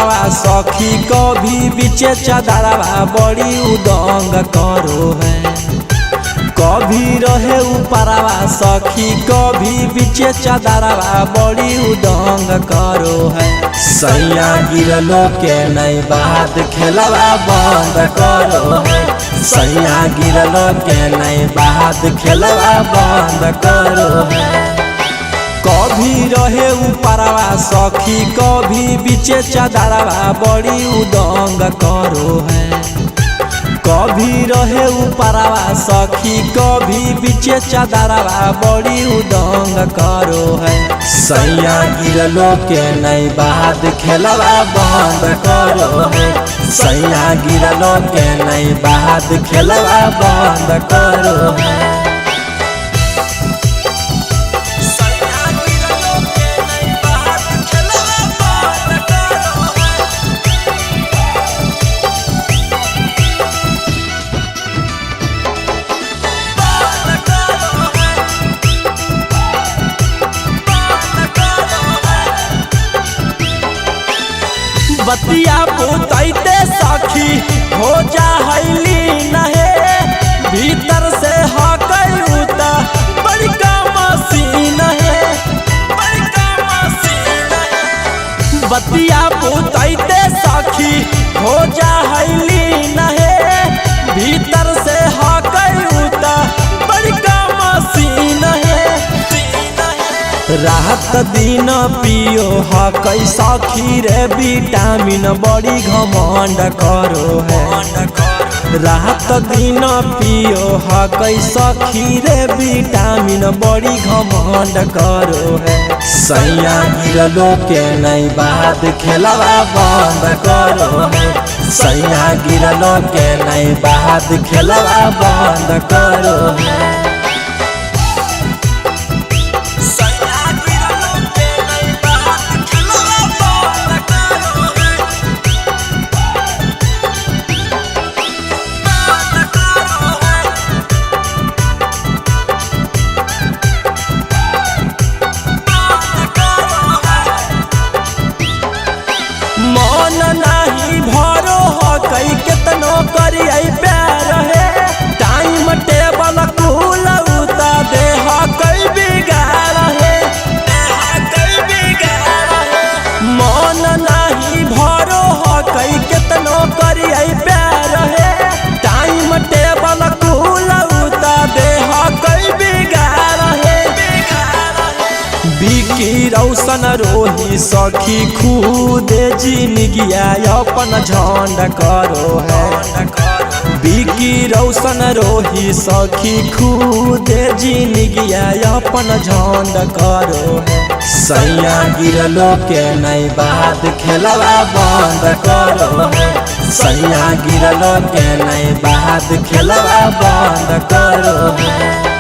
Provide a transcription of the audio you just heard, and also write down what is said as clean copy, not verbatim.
ऊपरवा सखी कभी बीचे चादरवा बड़ी उदंग करो है। कभी रहे ऊपरवा सखी कभी बीचे चादरवा बड़ी उदंग करो है। सैया गिरलो के नहीं बात खेलवा बंद करो है। सैया गिरलो के नहीं बात खेलवा बंद करो है। कभी रहे ऊपरवा सखी कभी बीचे चादरवा बड़ी उदंग करो है। कभी रहे ऊपरवा सखी कभी बीचे चादरवा बड़ी उदंग करो है। सैया गिरलो के नहीं बात खेलवा बंद करो है। सैया गिरलो के नहीं बात खेलवा बंद करो है। बतिया पुतैते सखी हो जा हैली नहे। भीतर से हकई उता बड़ी का मसीन है। बतिया पुतैते सखी हो जा हैली नहे। भीतर से हकई उता बड़ी का मसीन है। रात दिन पियो हकई सखी रे विटामिन बड़ी घमंड करो है। रात दिन पियो हकई सखी रे विटामिन बड़ी घमंड करो है। सैया गिरलो के नहीं बात खेलवा बंद करो है। सैया गिरलो के नहीं बात खेलवा बंद करो है। मन नहीं भरो हकई केतनो करिए प्यार है। टाइम टेबल कुल उता दे हकई बिगाड़ है। मन नहीं भरो हकई केतनो करिए प्यार है। टाइम टेबल कुल उता दे हकई बिगाड़ है। बिकी रौशन रोही सखी खुद जिनगिया अपन झंड करो है। बिकी रौशन रोही सखी खुद जिनगिया अपन झंड करो है। सैया गिरलो के नहीं बात खेलवा बंद करो है। सैया गिरलो के नहीं बात खेलवा बंद करो है।